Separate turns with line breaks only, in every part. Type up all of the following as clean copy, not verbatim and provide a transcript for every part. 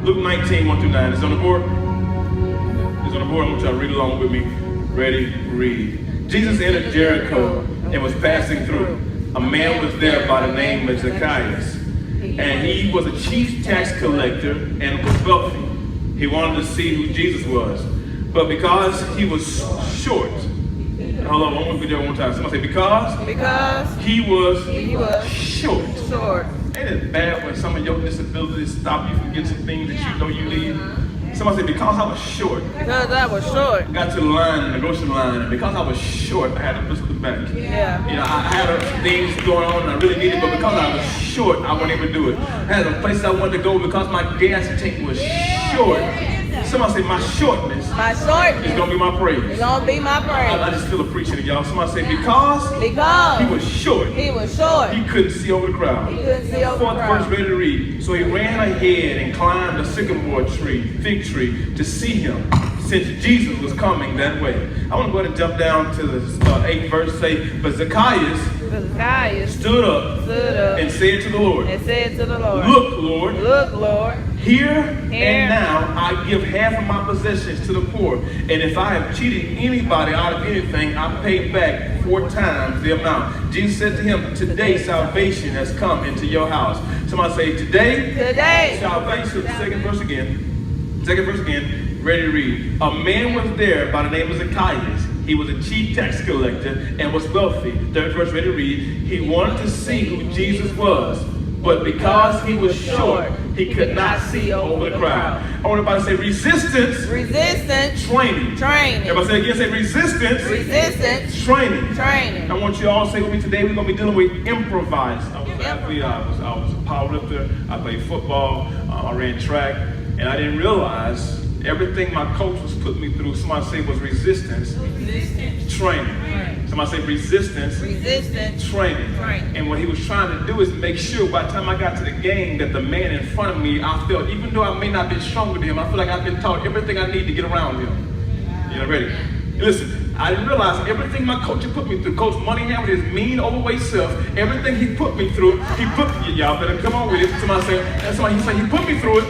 Luke 19, 1 through 9. It's on the board. It's on the board. I want y'all to read along with me. Ready, read. Jesus entered Jericho and was passing through. A man was there by the name of Zacchaeus, and he was a chief tax collector and was wealthy. He wanted to see who Jesus was, but because he was short. Hold on, I want to do that one time. Somebody say, because he was short. Ain't it bad when some of your disabilities stop you from getting some things that you know you need? Somebody say, because I was short.
Because I was short.
Got to the line, the grocery line, and because I was short, I had to push the back.
Yeah.
You know, I had things going on and I really needed, but because I was short, I wasn't able to do it. I had a place I wanted to go because my gas tank was short. Somebody say, my shortness is going to be my praise.
It's going to be my praise.
I just feel appreciative, y'all. Somebody say, because he was short. He couldn't see over the crowd. Fourth verse, ready to read. So he ran ahead and climbed a sycamore tree, fig tree, to see him, since Jesus was coming that way. I want to go ahead and jump down to the 8th verse. Say, but Zacchaeus stood up and said to the Lord, Look, Lord, here and now I give half of my possessions to the poor, and if I have cheated anybody out of anything, I pay back 4 times the amount. Jesus said to him, today salvation has come into your house. Somebody say, today salvation. Second verse again, ready to read. A man was there by the name of Zacchaeus. He was a chief tax collector and was wealthy. Third verse, ready to read. He wanted to see who Jesus was, but because he was short, he could not see over the crowd. I want everybody to say resistance, training. Everybody say again, say resistance, training. I want you all to say with me today, we're going to be dealing with improvise. I was an athlete, I was a powerlifter, I played football, I ran track, and I didn't realize everything my coach was putting me through, somebody say, was resistance training. Somebody say resistance training. And what he was trying to do is make sure by the time I got to the game that the man in front of me, I felt, even though I may not be stronger than him, I feel like I've been taught everything I need to get around him. You know, ready? Listen, I didn't realize everything my coach had put me through. Coach Moneyham with his mean, overweight self, everything he put me through, y'all better come on with it. Somebody say, he put me through it.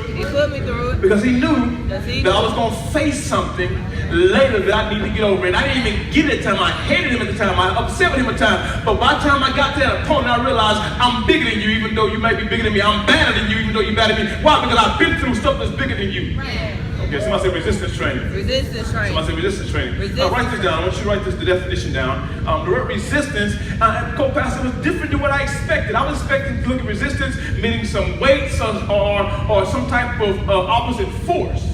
Because he knew that I was going to face something later that I need to get over. And I didn't even get it at the time. I hated him at the time. I upset with him at the time. But by the time I got to that opponent, I realized I'm bigger than you, even though you may be bigger than me. I'm better than you, even though you're better than me. Why? Because I've been through stuff that's bigger than you. Okay, somebody say resistance training. Somebody say resistance training. Write this down. I want you to write the definition down. The word resistance, co-pastor, was different than what I expected. I was expecting to look at resistance meaning some weights or some type of opposite force.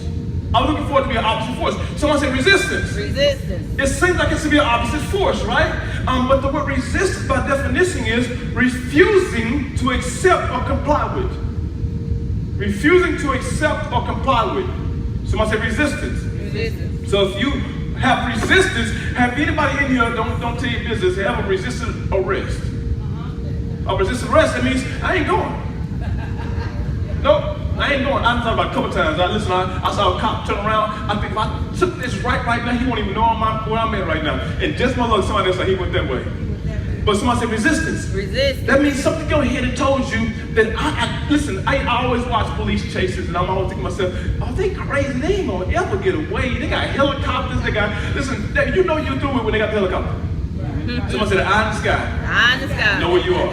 I was looking for it to be an opposite force. Someone say resistance. It seems like it should be an opposite force, right? But the word resistance by definition is refusing to accept or comply with. Refusing to accept or comply with. Somebody say resistance. So if you have resistance, have anybody in here, don't tell your business, have a resistant arrest. A resistant arrest, that means I ain't going. Nope, I ain't going. I thought about it a couple times. I saw a cop turn around. I think if I took this right now, he won't even know where I'm at right now. And just my luck, somebody else, he went that way. But somebody said resistance. That means something in your head that told you that I always watch police chases, and I'm always thinking to myself, oh, they crazy. They ain't gonna ever get away. They got helicopters. You know you do it when they got the helicopter. Somebody said, eye in the sky. Know where you are.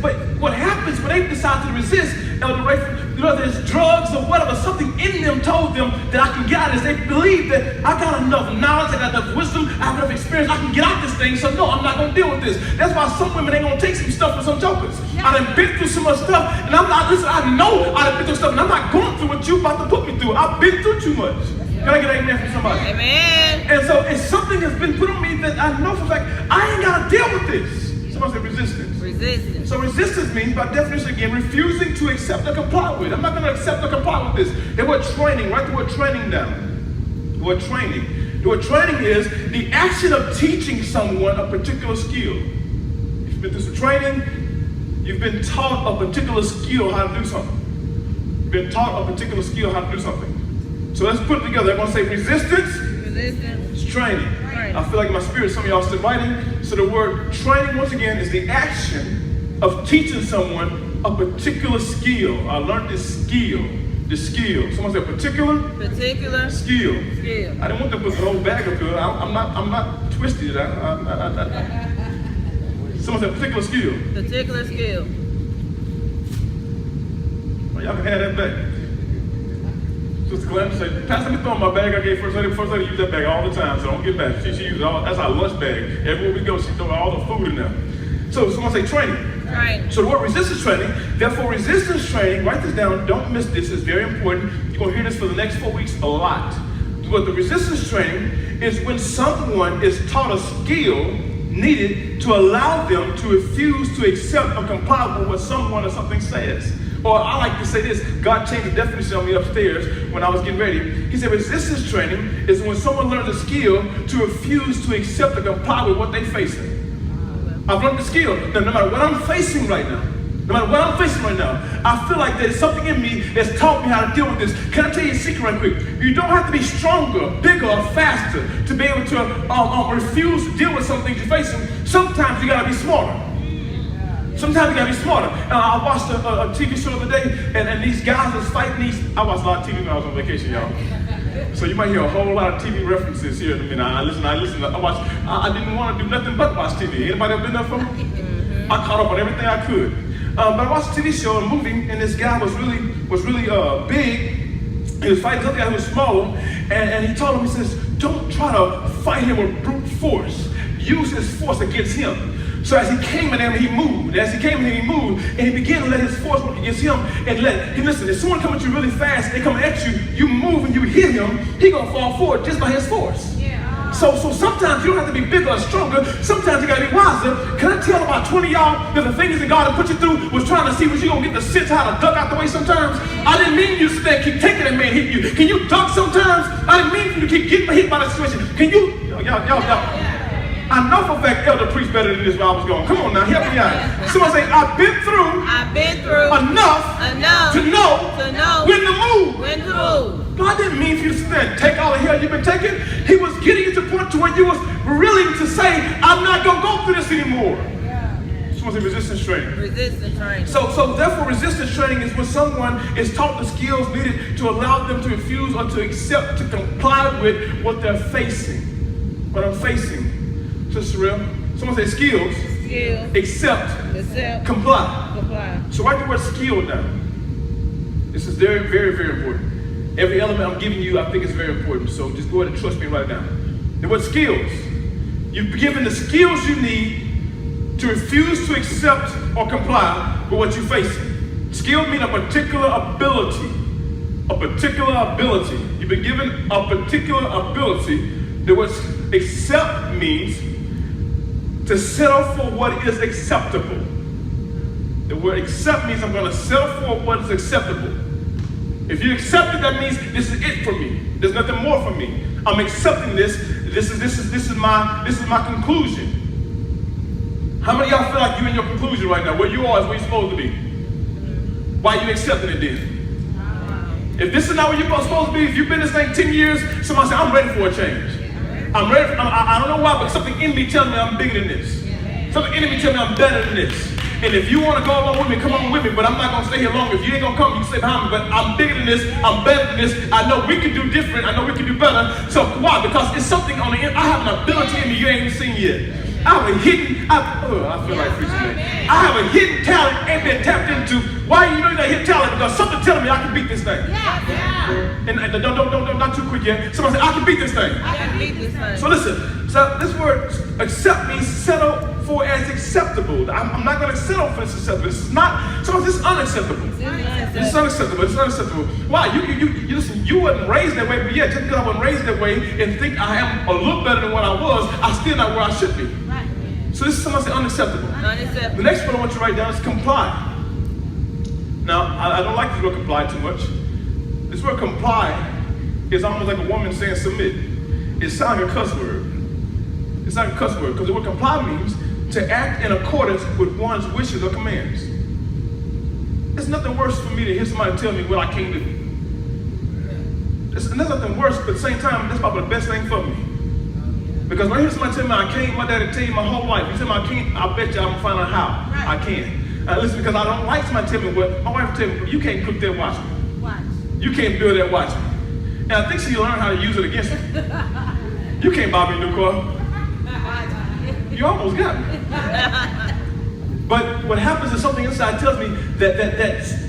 But what happens when they decide to resist, Elder Rayford, there's drugs or whatever, something in them told them that I can get out of this. They believe that I got enough knowledge, I got enough wisdom, I have enough experience, I can get out this thing, so no, I'm not going to deal with this. That's why some women ain't going to take some stuff for some jokers. I done been through so much stuff, and I know I done been through stuff, and I'm not going through what you about to put me through. I've been through too much. Can I get an amen from somebody?
Amen.
And so it's something that's been put on me that I know for a fact, I ain't got to deal with this. Somebody say resistance. So resistance means, by definition again, refusing to accept or comply with. I'm not going to accept or comply with this. The word training, write the word training down. The word training. The word training is the action of teaching someone a particular skill. If you've been through some training, you've been taught a particular skill how to do something. You've been taught a particular skill how to do something. So let's put it together. Everyone say resistance. It's training. I feel like in my spirit, some of y'all still writing. So the word training, once again, is the action of teaching someone a particular skill. I learned this skill. The skill. Someone said particular?
Particular.
Skill.
Skill.
I didn't want to put the whole bag up here. I'm not twisted. Someone said particular skill.
Particular skill.
Well, y'all can have that back. Sister Glenn said, Pastor, let me throw in my bag I gave first lady. First lady use that bag all the time, so don't get back. She uses all, that's our lunch bag. Everywhere we go, she throw all the food in there. So someone say training.
Right.
So the word resistance training, therefore resistance training, write this down, don't miss this, it's very important. You're going to hear this for the next 4 weeks a lot. But the resistance training is when someone is taught a skill needed to allow them to refuse to accept or comply with what someone or something says. Or I like to say this, God changed the definition on me upstairs when I was getting ready. He said resistance training is when someone learns a skill to refuse to accept or comply with what they're facing. I've learned the skill that no matter what I'm facing right now, I feel like there's something in me that's taught me how to deal with this. Can I tell you a secret right quick? You don't have to be stronger, bigger, or faster to be able to refuse to deal with some things you're facing. Sometimes you gotta be smarter. Sometimes you gotta be smarter. I watched a TV show the other day, and these guys was fighting these. I watched a lot of TV when I was on vacation, y'all. So you might hear a whole lot of TV references here in a minute. I listen. I watched. I didn't want to do nothing but watch TV. Anybody ever been there for me? I caught up on everything I could. But I watched a TV show, a movie, and this guy was really big. He was fighting something who was smaller, and he told him, he says, don't try to fight him with brute force. Use his force against him. So as he came in there, he moved. And he began to let his force work against him. And listen, if someone comes at you really fast, they come at you, you move and you hit him, he gonna fall forward just by his force. Yeah. So sometimes you don't have to be bigger or stronger. Sometimes you gotta be wiser. Can I tell about 20 of y'all that the things that God had put you through was trying to see what you gonna get the sense how to duck out the way sometimes? I didn't mean you to stand, keep taking that man hitting you. Can you duck sometimes? I didn't mean for you to keep getting hit by the situation. Can you, y'all. I know for a fact Elder preached better than this where I was going. Come on now, help me out. Somebody say, I've been through enough to know when to move. God didn't mean for you to stand, take all the hell you've been taking. He was getting you to the point to where you was willing to say, I'm not going to go through this anymore. Someone say resistance training.
Resistance training.
So therefore resistance training is when someone is taught the skills needed to allow them to refuse or to accept, to comply with what they're facing. What I'm facing. Sister Real. Someone say skills. Accept. Comply. So write the word skill down. This is very, very, very important. Every element I'm giving you, I think is very important. So just go ahead and trust me and write it down. The word skills. You've been given the skills you need to refuse to accept or comply with what you're facing. Skill means a particular ability. You've been given a particular ability. The word accept means to settle for what is acceptable. The word accept means I'm going to settle for what is acceptable. If you accept it, that means this is it for me. There's nothing more for me. I'm accepting this. This is my conclusion. How many of y'all feel like you're in your conclusion right now? Where you are is where you're supposed to be. Why are you accepting it then? If this is not where you're supposed to be, if you've been this thing 10 years, somebody say, I'm ready for a change. I'm ready. I don't know why, but something in me tells me I'm bigger than this. Something in me tells me I'm better than this. And if you want to go along with me, come on with me. But I'm not going to stay here long. If you ain't going to come, you can stay behind me. But I'm bigger than this. I'm better than this. I know we can do different. I know we can do better. So why? Because it's something on the end. I have an ability in me you ain't even seen yet. I have a hidden, I feel like preaching today. I have a hidden talent ain't been tapped into. Why you know you got hidden talent? Because something telling me I can beat this thing. And don't not too quick yet. Somebody say, I can beat this thing. So listen, so this word accept means settle for as acceptable. I'm not going to settle for this acceptable. This is not, so this is unacceptable. It's unacceptable. Why? You listen, you wasn't raised that way, but yet just because I wasn't raised that way and think I am a little better than what I was, I'm still not where I should be. So this is someone say unacceptable. The next one I want you to write down is comply. Now, I don't like this word comply too much. This word comply is almost like a woman saying submit. It sounds like a cuss word. It's not a cuss word because the word comply means to act in accordance with one's wishes or commands. There's nothing worse for me to hear somebody tell me what I can't do. There's nothing worse, but at the same time, that's probably the best thing for me. Because when I hear somebody tell me I can't, my daddy tell you my whole life, you tell me I can't, I bet you I'm gonna find out how I can. Listen, because I don't like somebody tell me what, my wife tell me, you can't cook that, watch me.
Watch.
You can't build that, watch me. And I think she learned how to use it against me. You can't buy me a new car. You almost got me. But what happens is something inside tells me that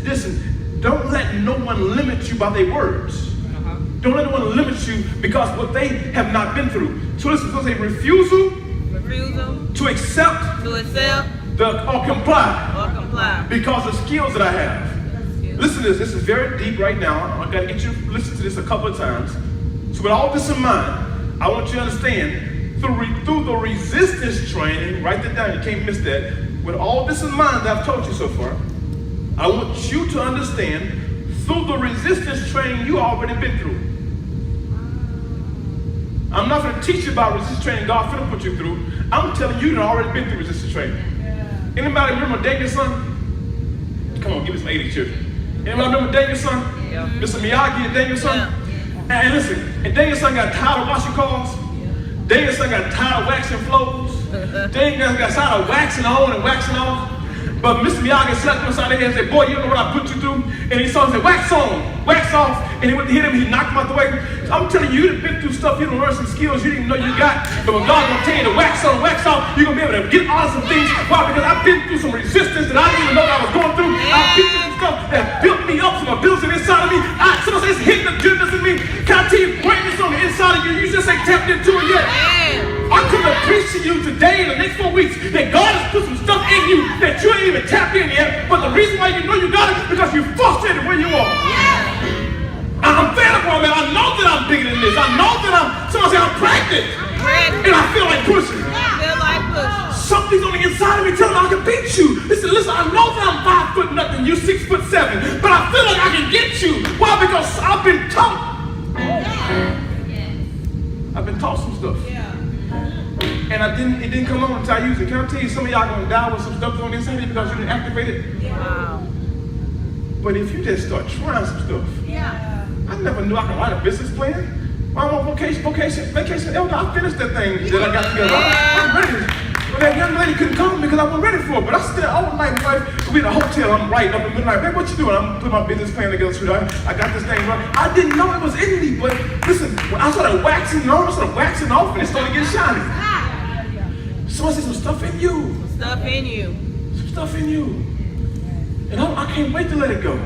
listen, don't let no one limit you by their words. Don't let no one limit you because what they have not been through. So listen, it's going to say refusal to accept or comply because of skills that I have. Listen to this. This is very deep right now. I've got to get you to listen to this a couple of times. So with all this in mind, I want you to understand through the resistance training, write that down, you can't miss that. With all this in mind that I've told you so far, I want you to understand through the resistance training you already been through. I'm not going to teach you about resistance training God finna put you through. I'm telling you that I've already been through resistance training. Anybody remember Daniel's son? Come on, give me some 80 children. Anybody remember Daniel's son?
Yeah.
Mr. Miyagi and Daniel's son?
Yeah.
And listen, and Daniel's son got tired of washing cars. Daniel's son got tired of waxing floors. Daniel's got tired of waxing on and waxing off. But Mr. Miyagi slapped him inside the head and said, boy, you know what I put you through? And he saw him say, wax on, wax off. And he went to hit him, he knocked him out the way. So I'm telling you, you've been through stuff, you done learned some skills you didn't even know you got. But when God's gonna tell you to wax on, wax off, you're gonna be able to get out of some things. Why? Because I've been through some resistance that I didn't even know that I was going through. I've been through some stuff that built me up, some abilities inside of me. Someone says, hidden the goodness in me. Can I tell you, greatness on the inside of you, you just ain't tapped into it yet. I could have preached to you today in the next 4 weeks that God has put some stuff in you that you ain't even tapped in yet. But the reason why you know you got it is because you frustrated where you are. I'm valuable, man. I know that I'm bigger than this. I know that someone say I'm pregnant. And I feel like pushing. Something's on the inside of me telling me I can beat you. Listen, I know that I'm 5 foot nothing, you 6'7", but I feel like I can get you. Why? Because I've been taught. I've been taught some stuff. And it didn't come on until I used it. Can I tell you, some of y'all gonna die with some stuff on the inside of you because you didn't activate it?
Wow.
But if you just start trying some stuff, I never knew I could write a business plan. I'm on vacation elder. I finished that thing that I got together. I'm ready. But that young lady couldn't come because I wasn't ready for it. But I stayed all night, my wife. We in a hotel. I'm writing up in the midnight. Man, what you doing? I'm putting my business plan together, sweetheart. I got this thing right. I didn't know it was in me, but listen, when I started waxing on, I started waxing off, and it started getting shiny. Someone said some stuff in you.
Stuff in you.
Some stuff in you. And I can't wait to let it go.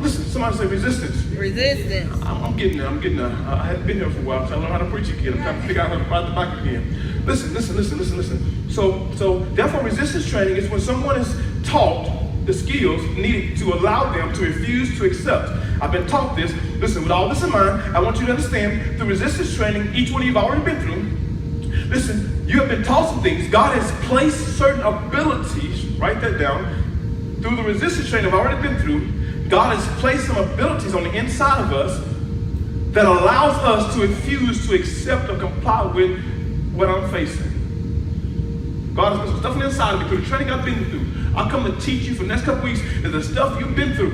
Listen, somebody say resistance.
Resistance.
I'm getting there. I haven't been here for a while, so I learned how to preach again. I'm trying to figure out how to ride the bike again. Listen. So therefore, resistance training is when someone is taught the skills needed to allow them to refuse to accept. I've been taught this. Listen, with all this in mind, I want you to understand through resistance training, each one of you have already been through. Listen, you have been taught some things. God has placed certain abilities, write that down, through the resistance training I've already been through. God has placed some abilities on the inside of us that allows us to refuse to accept or comply with what I'm facing. God has put some stuff on the inside of me through the training I've been through. I'll come to teach you for the next couple weeks that the stuff you've been through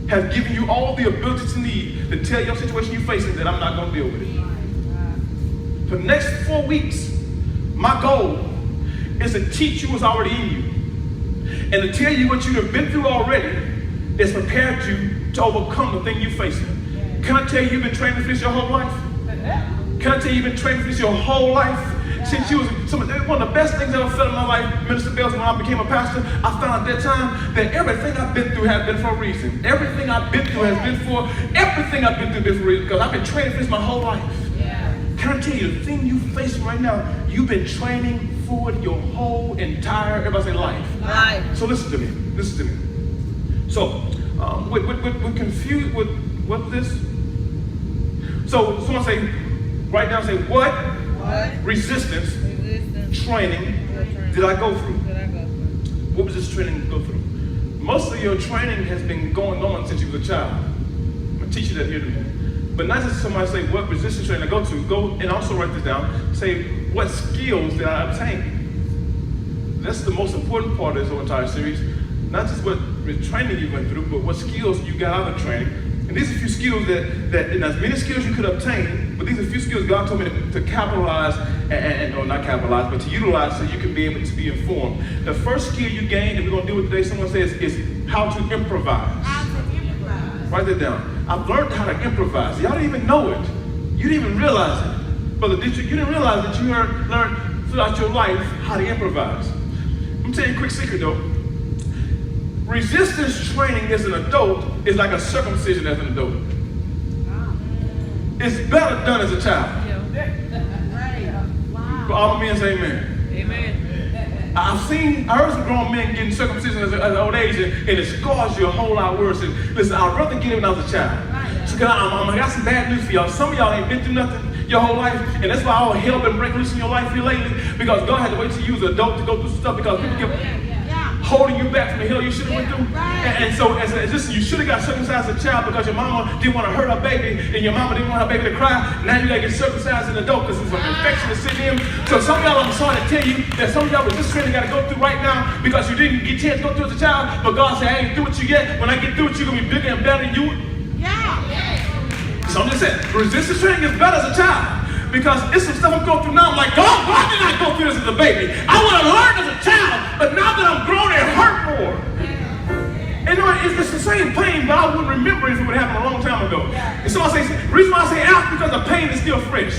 has given you all the abilities to need to tell your situation you're facing that I'm not going to deal with it. For the next 4 weeks, my goal is to teach you what's already in you and to tell you what you have been through already that's prepared you to overcome the thing you're facing. Can I tell you you've been training for this your whole life? Can I tell you you've been training for this your whole life? Since you was one of the best things I ever felt in my life, Minister Bells, when I became a pastor, I found at that time that everything I've been through has been for a reason. Everything I've been through has been for a reason, because I've been training for this my whole life. Can I tell you, the thing you facing right now, you've been training for it your whole entire, everybody say life. So listen to me. So, we're confused with what this? So, someone say, write down, say, what resistance training did I go through? What was this training go through? Most of your training has been going on since you were a child. I'm going to teach you that here today. But not just somebody say, what resistance training I go to, go and also write this down, say, what skills did I obtain? That's the most important part of this whole entire series. Not just what training you went through, but what skills you got out of training. And these are a few skills that and as many skills you could obtain, but these are a few skills God told me to capitalize, or not capitalize, but to utilize so you can be able to be informed. The first skill you gain, and we're going to do it today, someone says, is how to improvise.
How to improvise.
Write that down. I've learned how to improvise. Y'all didn't even know it. You didn't even realize it. Brother Dietrich, you didn't realize that you learned throughout your life how to improvise. Let me tell you a quick secret though. Resistance training as an adult is like a circumcision as an adult. It's better done as a child. For all the men say amen.
Amen.
I heard some grown men getting circumcision as an old age, and it scars you a whole lot worse. And listen, I'd rather get it when I was a child. So I got some bad news for y'all. Some of y'all ain't been through nothing your whole life, and that's why all hell been breaking loose in your life here lately, because God had to wait till you was an adult to go through some stuff, because people kept holding you back from the hell you should have went through. And so you should have got circumcised as a child because your mama didn't want to hurt her baby, and your mama didn't want her baby to cry. Now you gotta get circumcised as an adult because there's an infection that's sitting in. So some of y'all, I'm sorry to tell you that some of y'all resistance training gotta go through right now because you didn't get a chance to go through as a child, but God said, I ain't through with you yet. When I get through with you, you're gonna be bigger and better than you. So I'm just saying, resistance training is better as a child. Because it's some stuff I'm going through now. I'm like, God, why did I go through this as a baby? I would have learned as a child, but now that I'm grown, it hurt more. And you know, it's the same pain, but I wouldn't remember if it would happen a long time ago. And so I say, the reason why I say out because the pain is still fresh.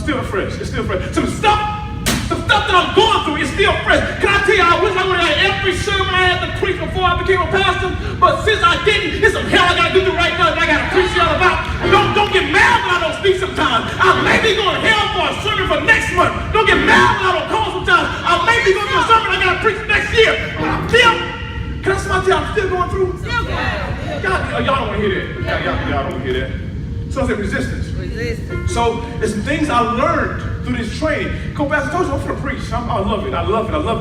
Still fresh. It's still fresh. So the stuff that I'm going through is still fresh. Can I tell you, I wish I would have had every sermon I had to preach before I became a pastor, but since I didn't, it's some hell I got to do right now that I got to preach y'all about. Don't get mad when I don't speak sometimes. I may be going to hell for a sermon for next month. Don't get mad when I don't call sometimes. I may be going to do a sermon I got to preach next year, but I'm still, can I somebody tell you I'm still going through?
Still going.
Y'all don't want to hear that. Y'all don't want to hear that. So I said resistance. So there's some things I learned through this training. Go back, I told you I'm going to preach. I love it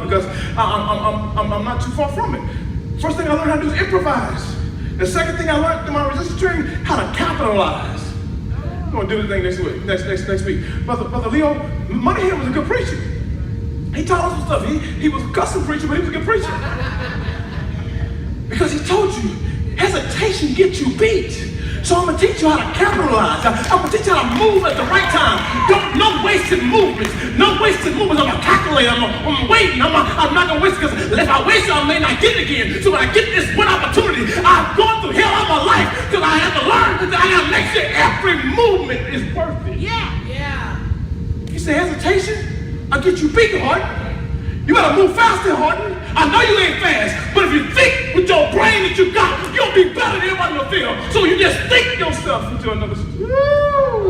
because I'm not too far from it. First thing I learned how to do is improvise. The second thing I learned through my resistance training, how to capitalize. I'm going to do the thing next week. Next week. Brother Leo Moneyhead was a good preacher. He taught us some stuff. He was a custom preacher, but he was a good preacher. Because he told you, hesitation gets you beat. So I'm going to teach you how to capitalize. I'm going to teach you how to move at the right time. No wasted movements. No wasted movements. I'm going to calculate. I'm waiting. I'm not going to waste because if I waste it, I may not get it again. So when I get this one opportunity, I've gone through hell all my life because I have to learn that I got to make sure every movement is perfect.
Yeah.
You say hesitation? I'll get you beat, Harden. You gotta move faster, Harden. I know you ain't fast, but if you think with your brain that you got, you'll be better than everybody in the field. So you just think yourself into another. Woo!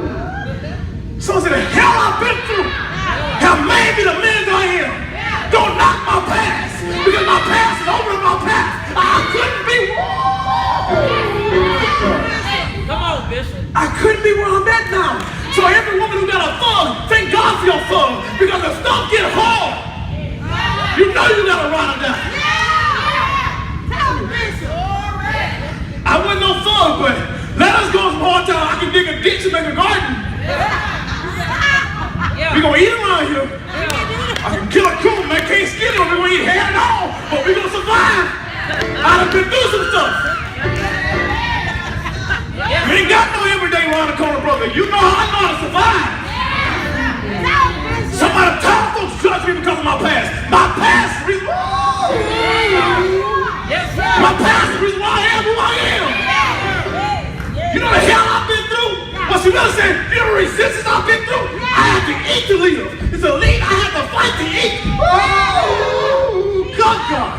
Someone said, the hell I've been through have made me the man I am. Don't knock my past, because my past is over in my past. I couldn't be.
Come on, Bishop.
I couldn't be where I'm at now. So every woman who got a thumb, thank God for your thumb, because the thumb get hard. You know you gotta ride or die. I wasn't no thug, but let us go some hard time. I can dig a ditch and make a garden. We gonna eat around here. I can kill a coon, man. Can't skin him. We gonna eat hair and all, but we gonna survive. I done been through some stuff. You ain't got no everyday around the corner, brother. You know I know how to survive. Somebody tell folks judge me because of my past. My past is the reason. My past is the reason why I am who I am. You know the hell I've been through? What you gotta say, you know the resistance I've been through? I have to eat to live. It's a lead I have to fight to eat. Woo! God.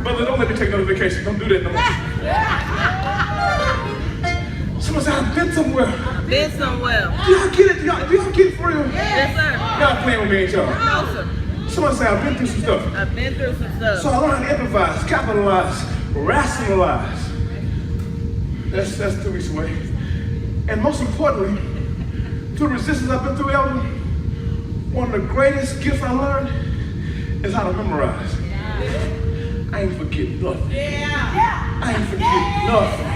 Brother, don't let me take another vacation. Don't do that no more. Someone said, I've been somewhere.
Been somewhere.
Do y'all get it? Do y'all get it for real?
Yes, sir.
Y'all playing with me, ain't y'all?
No, sir.
Someone said, I've been through some stuff.
I've been through some stuff.
So I learned how to improvise, capitalize, rationalize. That's 2 weeks away. And most importantly, through resistance I've been through, Elder, one of the greatest gifts I learned is how to memorize. I ain't forget nothing. I ain't forget nothing.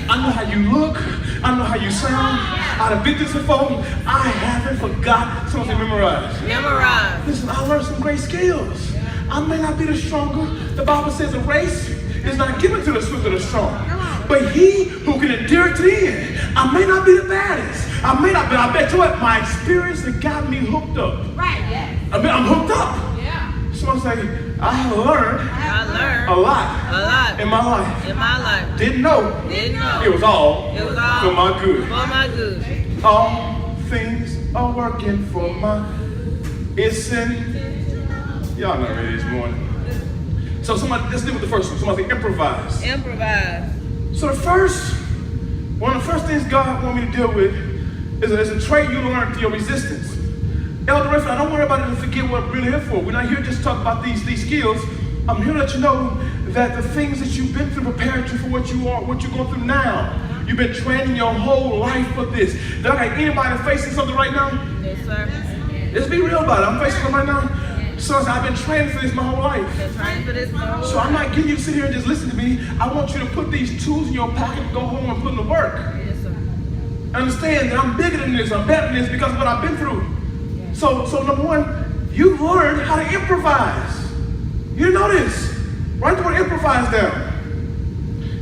I know how you look. I know how you sound. I've been through this before. I haven't forgot something to memorize.
Memorize.
Listen, I learned some great skills. I may not be the stronger. The Bible says a race is not given to the swift or the strong, but he who can endure to the end. I may not be the baddest. I may not, but I bet you what, my experience has got me hooked up.
Right, yes.
I mean, I'm hooked up.
Yeah.
Someone say, I have learned
I
a
learned
lot
a lot
in my life.
in my life.
Didn't know
Didn't know.
it was all
It was all
for my good.
For my good.
All things are working for my, it's in, y'all not ready this morning. So somebody, let's deal with the first one. Somebody say improvise.
Improvise.
So one of the first things God wants me to deal with is a trait you learn through your resistance. Elder Rayford, I don't want everybody to forget what we're really here for. We're not here just to talk about these skills. I'm here to let you know that the things that you've been through prepared you for what you are, what you're going through now. You've been training your whole life for this. Do I got anybody facing something right now?
Yes, sir.
Let's be real about it. I'm facing something right now. So I've been training for this my whole life.
Been trying for this my whole
So I'm
life.
not getting you to sit here and just listen to me. I want you to put these tools in your pocket and go home and put in the work.
Yes, sir.
Understand that I'm bigger than this, I'm better than this because of what I've been through. So number one, you've learned how to improvise. You didn't know this. Write the word improvise down.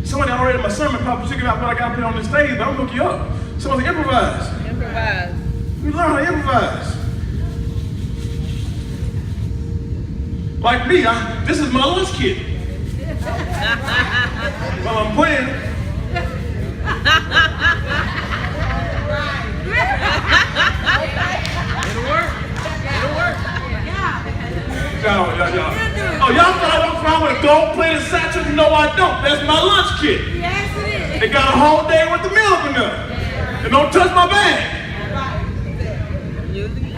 Somebody already in my sermon probably figured out what I got to put on this stage, but I'm gonna look you up. Somebody say improvise.
Improvise.
You learn how to improvise. Like me, this is my lunch kit. While I'm playing.
It'll work. It'll work.
Y'all. Oh, y'all thought I walked around with a gold-plated satchel? No, I don't. That's my lunch kit.
Yes, it is.
They got a whole day with the milk in there. And don't touch my bag.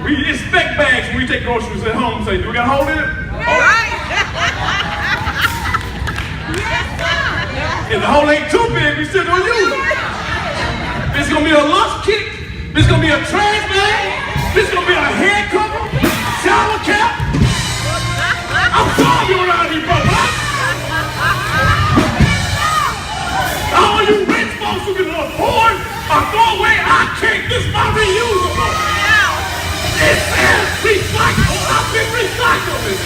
We inspect bags when we take groceries at home and say, do we got a hole in it?
All right.
If the hole ain't too big, we still gonna use it. This is gonna be a lunch kit. This is gonna be a trash bag. This is gonna be a head cover, shower cap. I'm sorry you around here, brother. All you rich folks who can afford a throwaway, I can't. This is my reusable. It says recycle. I've been recycling.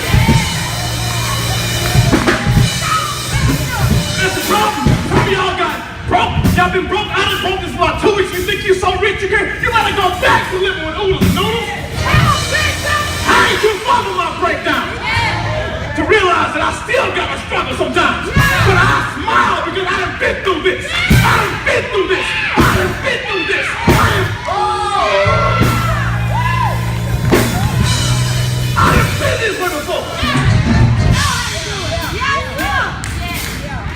That's the problem. Some of y'all got broke. Y'all been broke. I done broke this for about 2 weeks. You think you're so rich you gotta go back to living with oodles and noodles. I ain't too far from my breakdown to realize that I still gotta struggle sometimes. But I smile because I done been through this. I done been through this. I done been through this. I done been this way before.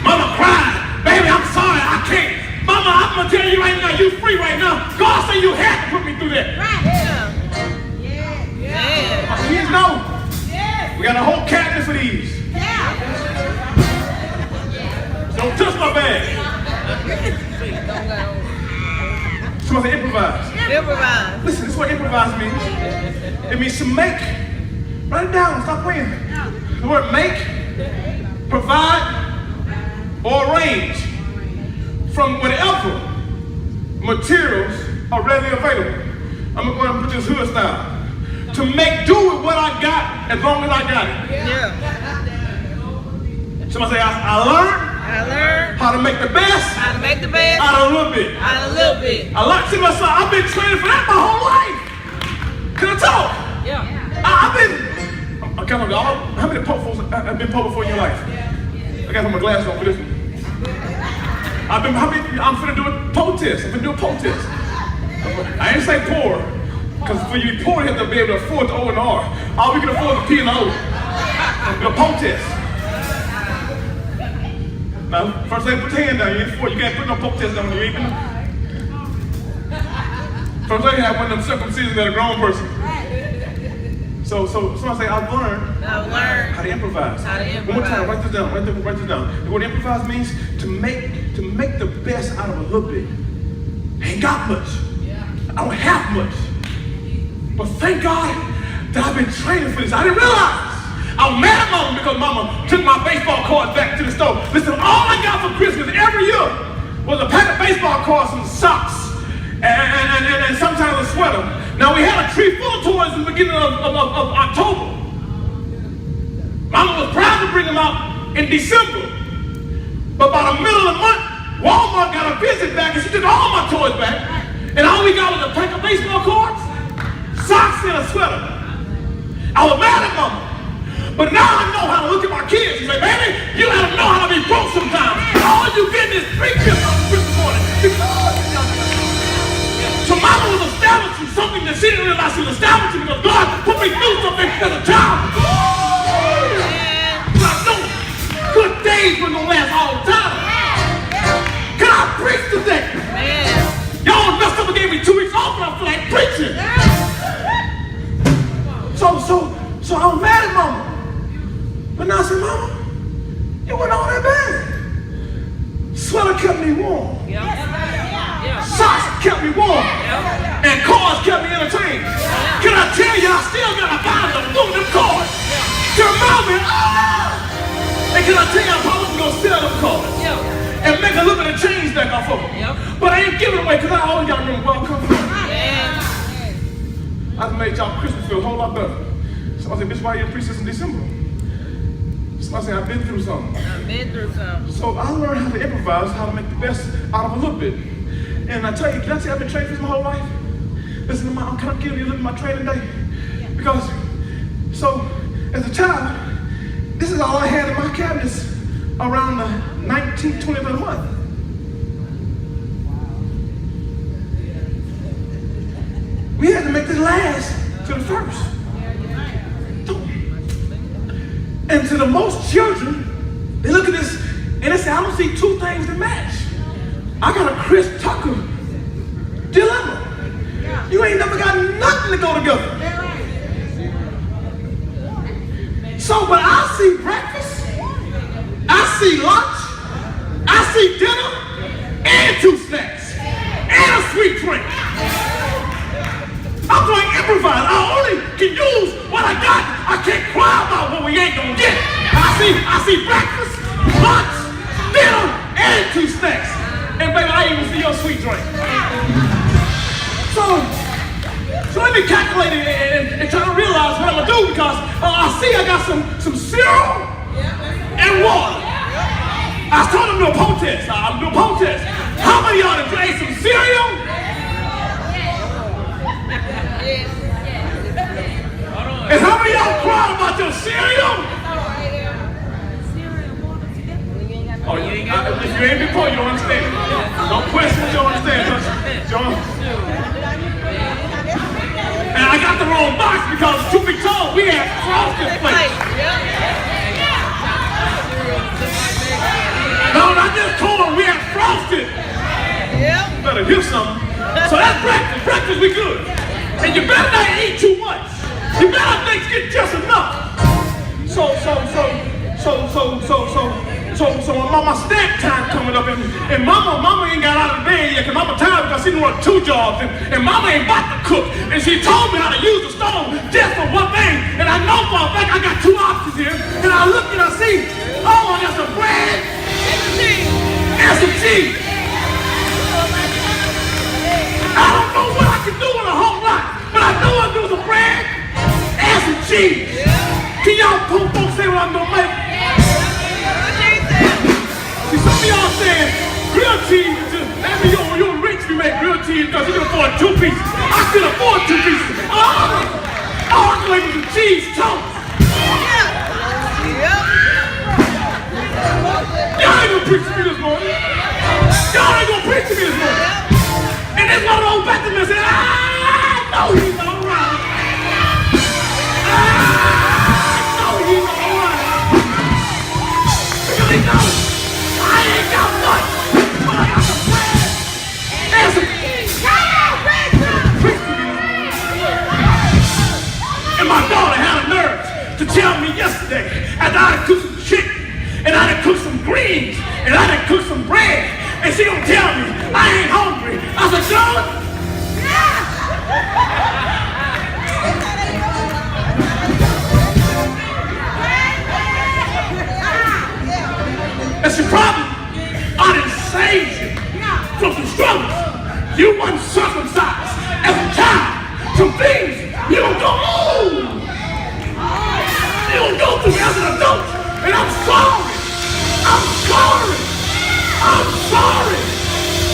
Mama cried. Baby, I'm sorry, I can't. Mama, I'm gonna tell you right now, you free right now. God said you had to put me through that.
Yeah.
My kids know. We got a whole cabinet for these. Don't touch my bag. Somebody say improvise.
Improvise.
Listen, this is what improvise means. It means to make. Write it down, stop playing. The word make, provide, or arrange from whatever materials are readily available. I'm gonna go ahead and put this hood style. To make do with what I got as long as I got it.
Yeah.
Somebody say, I learned how to make the best
How to make the best
out of a little bit.
out of a little bit.
I learned, see myself, I've been training for that my whole life. Can I talk?
Yeah.
I've been, I can't remember, how many pokefuls have been poked before in your life? I got my glasses on for this one. I'm finna do a poll test. I'm finna do a poll test. I ain't say poor, because when you be poor, you have to be able to afford the O and the R. All we can afford is the P and the O. Do a poll test. Now, first they put your hand down. You can't put no poll test down when you ain't been. First they have one of them circumcisions that a grown person. So somebody say, I've learned how to improvise.
How to
One more time,
improvise.
write this down. Write this down. The word improvise means to make the best out of a little bit. I ain't got much. I don't have much. But thank God that I've been training for this. I didn't realize. I was mad at mama because mama took my baseball cards back to the store. Listen, all I got for Christmas every year was a pack of baseball cards, some socks, and sometimes a sweater. Now we had a tree full of toys in the beginning of October. Mama was proud to bring them out in December. But by the middle of the month, Walmart got a visit back and she took all my toys back. And all we got was a pack of baseball cards, socks, and a sweater. I was mad at mama. But now I know how to look at my kids and say, baby, you gotta know how to be broke sometimes. All you get is 3 gifts on Christmas morning. So mama was establishing something that she didn't realize she was establishing because God put me through something as a child. But I know good days were gonna last all the time. Can I preach today? Y'all messed up and gave me 2 weeks off and I feel like preaching. So I was mad at mama. But now I said, mama, it wasn't all that bad. Sweater kept me warm. Socks kept me warm. And cars kept me entertained. Can I tell you, I still got to buy them aluminum cars. To remind me, and can I tell you, I'm probably going to sell them cars. And make a little bit of change back off of them. But I ain't giving away because I always got to remember where I come from. I've made y'all Christmas feel a whole lot better. Somebody said, bitch, why you preach this in December? Somebody said, I've been through something. So I learned how to improvise, how to make the best out of a little bit. And I tell you, can I tell you I've been training for my whole life? Listen, can I give you a little of my training day? Because, so, as a child, this is all I had in my cabinets around the 19th, 20th of the month. We had to make this last to the first. And to the most children, they look at this and they say, I don't see 2 things that match. I got a Chris Tucker dilemma. You ain't never got nothing to go together. So, but I see breakfast, I see lunch, I see dinner, and 2 snacks, and a sweet drink. I'm going to improvise. I only can use what I got. I can't cry about what we ain't going to get. I see breakfast, lunch, dinner, and 2 snacks. And baby, I even see your sweet drink. So let me calculate it and try to realize what I'm going to do because I see I got some cereal and water. I was telling them to do a protest. I'm doing a protest. How many of y'all have ate some cereal? And how many of y'all cried about your cereal? Oh, if you ain't before, you don't understand. Don't question what you don't understand. And I got the wrong box because, truth be told, we had frosted flakes. No, not just corn, we had frosted. You better hear something. So that's breakfast. Breakfast, we good. And you better not eat too much. You better think get just enough. So my snack time coming up, and mama ain't got out of bed yet, because mama tired because she done worked 2 jobs, and mama ain't about to cook, and she told me how to use the stove just for one thing, and I know for a fact I got 2 options here, and I look and I see, oh, I got some bread and some cheese. I don't know what I can do with a whole lot, but I know I do some bread and some cheese. Can y'all folks say what I'm gonna make? See, some of y'all saying grilled cheese is just, that means you're rich if you make grilled cheese because you can afford 2 pieces. I can afford 2 pieces. Oh, I can make some cheese toast. Y'all ain't gonna preach to me this morning. Y'all ain't gonna preach to me this morning. And this one of those back to me and said, I know he's all right. He's all right. Because he knows I ain't got much, but I got some bread and some and my daughter had a nerve to tell me yesterday after I had cooked some chicken and I had cooked some greens and I had cooked some bread and she gonna tell me I ain't hungry. I said, John, that's your problem. I done saved you from some struggles. You wasn't circumcised as a child. Some things you don't go through. You don't go through as an adult. And I'm sorry. I'm sorry. I'm sorry.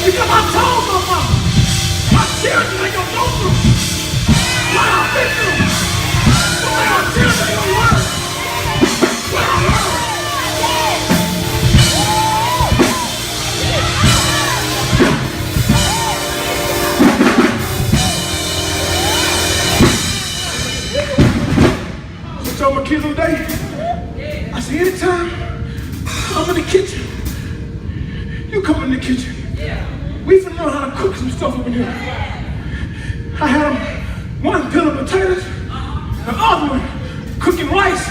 Because I told my mama, my children ain't gonna go through what I've been through. But when our children ain't gonna learn what I learned. I told my kids today, I said, anytime I'm in the kitchen, you come in the kitchen. We finna know how to cook some stuff over here. I had them one peeling potatoes, the other one cooking rice.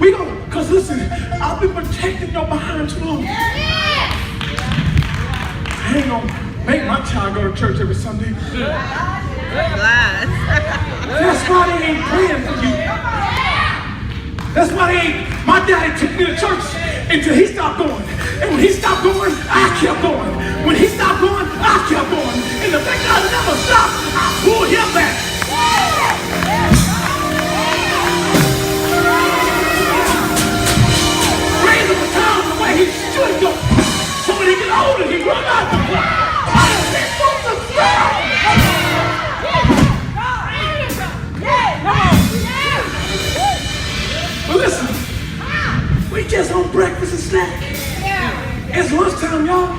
We gon' cause listen, I've been protecting your behind too long. I ain't gonna make my child go to church every Sunday. That's why they ain't praying for you. That's why they ain't. My daddy took me to church until he stopped going. And when he stopped going, I kept going. When he stopped going, I kept going. And the fact that I never stopped, I pulled him back. Raise him a time the way he should go. So when he get older, he run out the block. I done been supposed to stop. But listen, we just on breakfast and snack. It's lunchtime, y'all.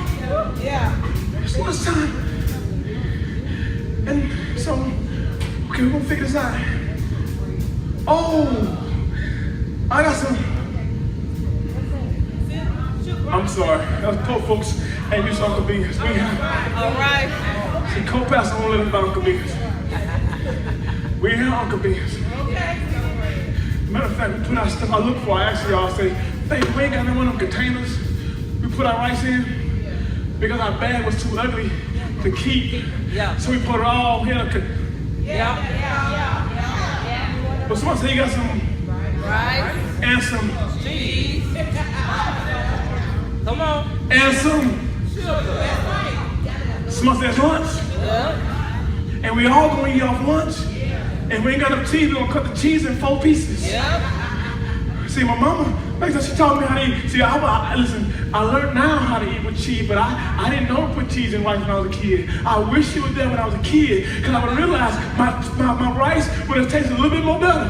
It's lunchtime. And so, okay, we're gonna figure this out. Oh, I got some. I'm sorry, that's poor folks ain't used to Uncle Beans. We have.
All right.
See, co-pastor won't let us buy Uncle Beans. We have Uncle Beans. Matter of fact, we put our stuff I look for. I actually y'all say, babe, we ain't got no one of them containers. We put our rice in because our bag was too ugly to keep.
Yeah.
So we put it all in a But someone say you got some
Rice.
and some
Cheese. Come on.
and some. Someone says lunch.
Yeah.
And we all gonna eat off lunch. And we ain't got enough cheese, we're gonna cut the cheese in 4 pieces.
Yeah.
See, my mama, like that, she taught me how to eat. See, listen, I learned now how to eat with cheese, but I didn't know to put cheese in rice when I was a kid. I wish it was there when I was a kid, because I would have realized my rice would have tasted a little bit more better.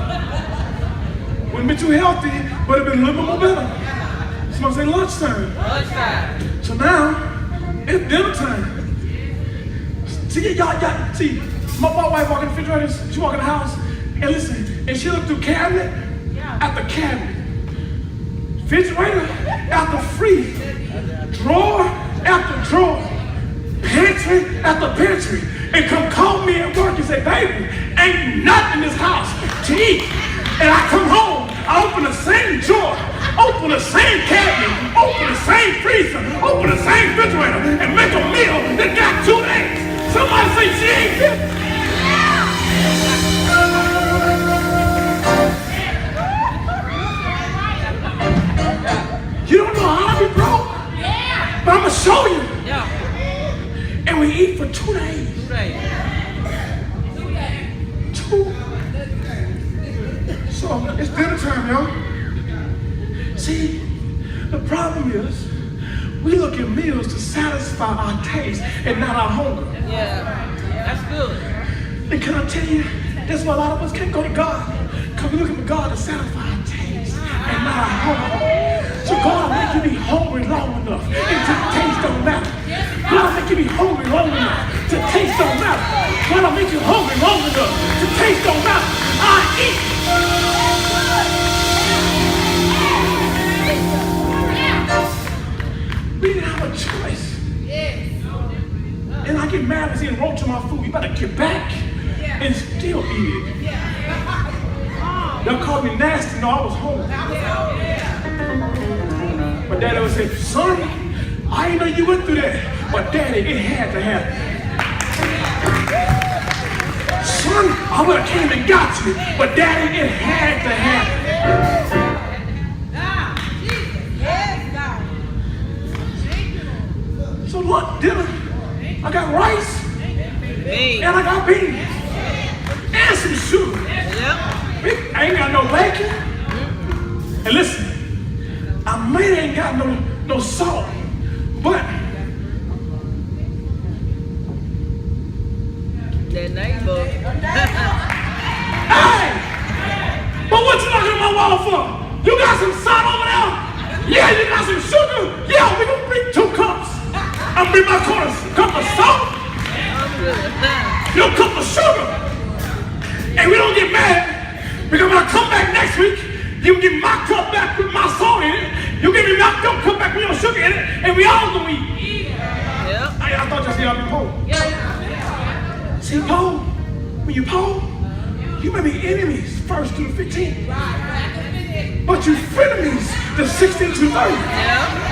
Wouldn't be too healthy, but it'd been a little bit more better. Someone say lunchtime.
Lunchtime.
So now, it's dinner time. See, y'all, see, my wife walking the refrigerator, she walk in the house, and listen, and she look through cabinet after cabinet, refrigerator after freezer, drawer after drawer, pantry after pantry, and come call me at work and say, baby, ain't nothing in this house to eat. And I come home, I open the same drawer, open the same cabinet, open the same freezer, open the same refrigerator, and make a meal that got 2 days. Somebody say she ain't good. You don't know how to be broke? But I'm gonna show you.
Yeah.
And we eat for 2 days.
2 days.
2. So it's dinner time, y'all. See, the problem is we look at meals to satisfy our taste and not our hunger.
Yeah. That's good.
And can I tell you, that's why a lot of us can't go to God. Because we look at God to satisfy our taste and not our hunger. So God will make you be hungry long enough until taste don't matter. God will make you be hungry long enough to taste don't matter. God will make you hungry long enough to taste don't matter. I eat. We didn't have a choice. And I get mad when seeing roach on my food. You better get back and still eat it. They'll call me nasty. No, I was hungry. My daddy would say, son, I didn't know you went through that. But daddy, it had to happen. Son, I would have came and got you. But daddy, it had to happen. So look, dinner, I got rice, and I got beans, and some sugar.
Yep.
I ain't got no bacon. And listen, I may ain't got no salt, but
bring my cup of salt, your cup of sugar. And we don't get mad because when I come back next week, you get my cup back with my salt in it. You give me my cup back with your sugar in it, and we all gonna eat.
Yep.
I thought y'all said I'll be Paul.
Yeah.
See, Paul, when you Paul, you may be enemies 1 through 15. But you frenemies the 16 to 30.
Yeah.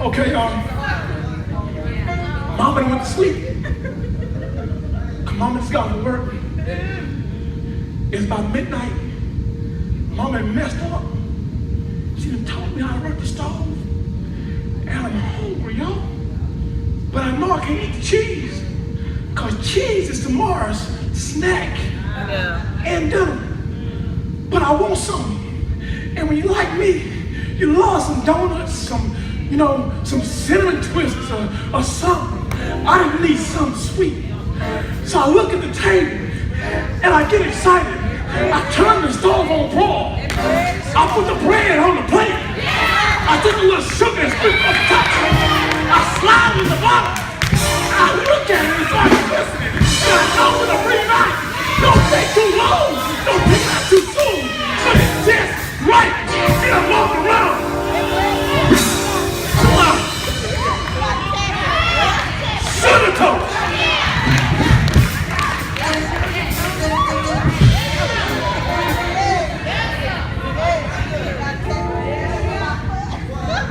Okay, Mama went to sleep. Mama's got to work. It's about midnight. Mama had messed up. She done taught me how to work the stove. And I'm hungry, y'all. But I know I can't eat the cheese. Because cheese is tomorrow's snack and dinner. But I want some. And when you like me, you love some donuts, some cinnamon twists or something. I need something sweet. So I look at the table and I get excited. I turn the stove on broad. I put the bread on the plate. I took a little sugar and spit on the top. I slide in the bottom. I look at it and start listening. And I know when I bring it out. Don't take too long. Don't take it out too soon. But it's just right. And I'm walking around. Sugar toast.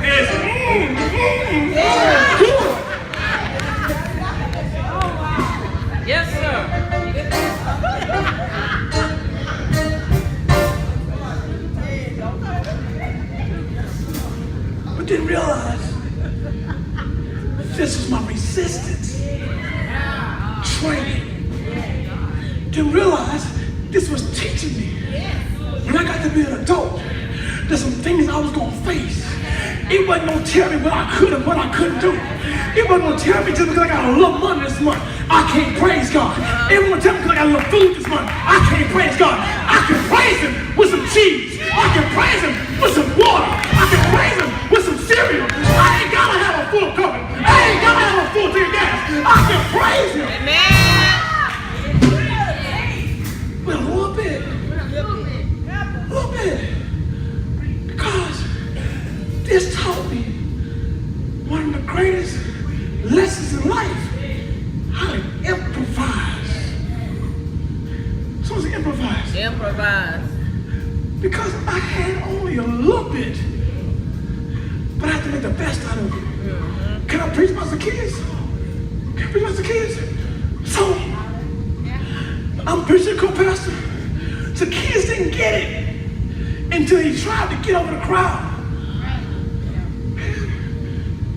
It's good.
Yes, sir.
But didn't realize this was my resistance training. Didn't realize this was teaching me. When I got to be an adult, there's some things I was gonna face. It wasn't gonna tell me what I could and what I couldn't do. It wasn't gonna tell me just because I got a little money this month, I can't praise God. It wasn't gonna tell me because I got a little food this month, I can't praise God. I can praise Him with some cheese. I can praise Him with some water. I can praise Him with some cereal. I ain't gotta have a full cup. I ain't gotta have a full tank of gas. I can praise Him.
Amen.
With a little bit. Because this taught me one of the greatest lessons in life, how to improvise. Someone say improvise.
Improvise.
Because I had only a little bit, but I had to make the best out of it.
Mm-hmm.
Can I preach about the kids? Can I preach about the kids? So, I'm preaching co-pastor. The kids didn't get it until he tried to get over the crowd.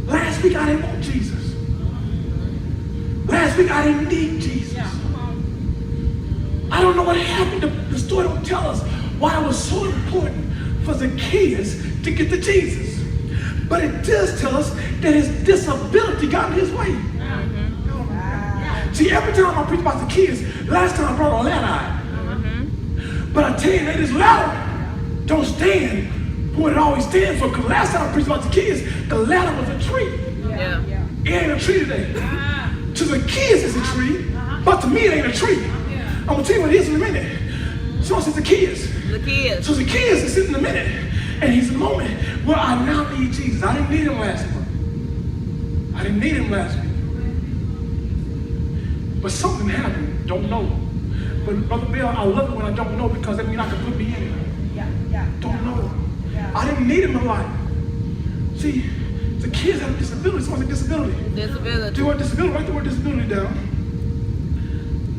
Last week I didn't want Jesus. Last week I didn't need Jesus. I don't know what happened. The story don't tell us why it was so important for the kids to get to Jesus. But it does tell us that his disability got in his way. See, every time I preach about the kids, last time I brought a ladder out. But I tell you that this ladder don't stand for what it always stands for. Because last time I preached about the kids, the ladder was a tree.
Yeah.
It ain't a tree today. To the kids it's a tree, but to me it ain't a tree. I'm gonna tell you what it is in a minute. So it's the kids.
The kids.
So the kids is in a minute, and he's a moment where I now need Jesus. I didn't need him last month. I didn't need him last week. But something happened, don't know. But Brother Bill, I love it when I don't know because that means I can put me in it. Don't know. I didn't need him a lot. See, the kids have a disability. Someone say disability.
Disability.
Do what disability? Write the word disability down.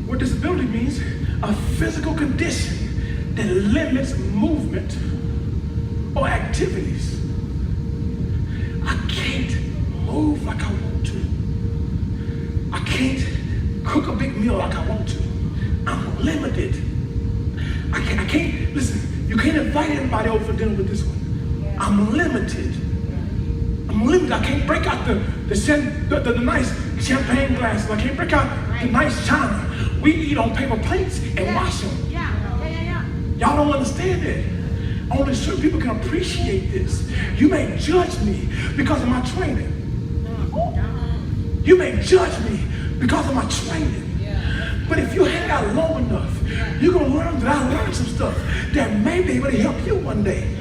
What disability means? A physical condition that limits movement or activities. I can't move like I want to. I can't cook a big meal like I want to. I'm limited. I can't, listen, you can't invite anybody over for dinner with this one. I'm limited. I can't break out the nice champagne glasses. I can't break out the nice china. We eat on paper plates and wash them. Y'all don't understand that. Only certain people can appreciate this. You may judge me because of my training. You may judge me because of my training. But if you hang out long enough, you're going to learn that I learned some stuff that may be able to help you one day.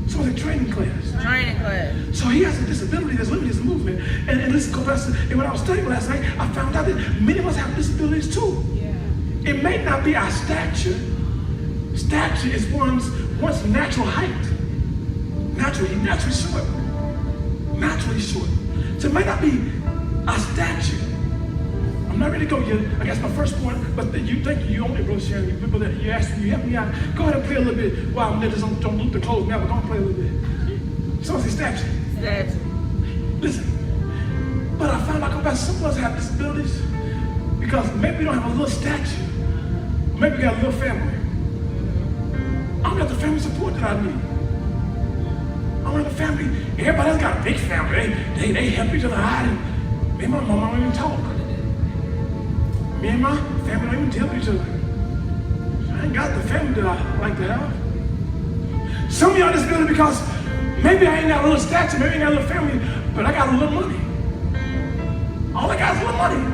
So it's a training class.
Training class.
So he has a disability that's limiting his movement. And listen, Professor, and when I was studying last night, I found out that many of us have disabilities too. It may not be our stature. Stature is one's natural height. Naturally short. Naturally short. So it may not be our stature. I'm not ready to go yet. I guess my first point, but you only, Brother Sharon, you people that you asked me, you help me out. Go ahead and play a little bit while I'm there. Just don't look the clothes now, but go and play a little bit. Someone say stature.
Stature.
Listen, but I found out about some of us have disabilities because maybe we don't have a little stature. Maybe we got a little family. I don't have the family support that I need. I don't have the family. Everybody else got a big family. They help each other out. And me and my mama don't even talk. Me and my family don't even deal with each other. I ain't got the family that I like to have. Some of y'all disability because maybe I ain't got a little stature, maybe I ain't got a little family, but I got a little money. All I got is a little money.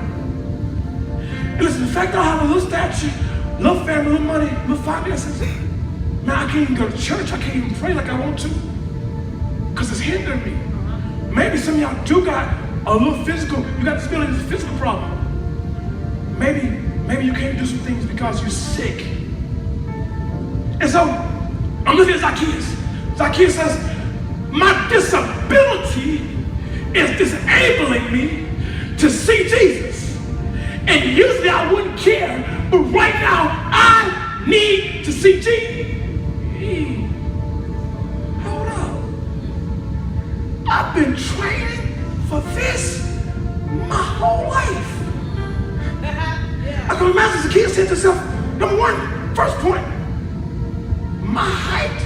And listen, the fact that I have a little stature, little family, little money, little finances, man, I can't even go to church. I can't even pray like I want to because it's hindering me. Maybe some of y'all do got a little physical, you got disability, it's a physical problem. Maybe you can't do some things because you're sick. And so, I'm looking at Zacchaeus. Zacchaeus says, my disability is disabling me to see Jesus. And usually I wouldn't care, but right now I need to see Jesus. Hey, hold up. I've been training for this my whole life. I can imagine Zacchaeus said to himself, number one, first point, my height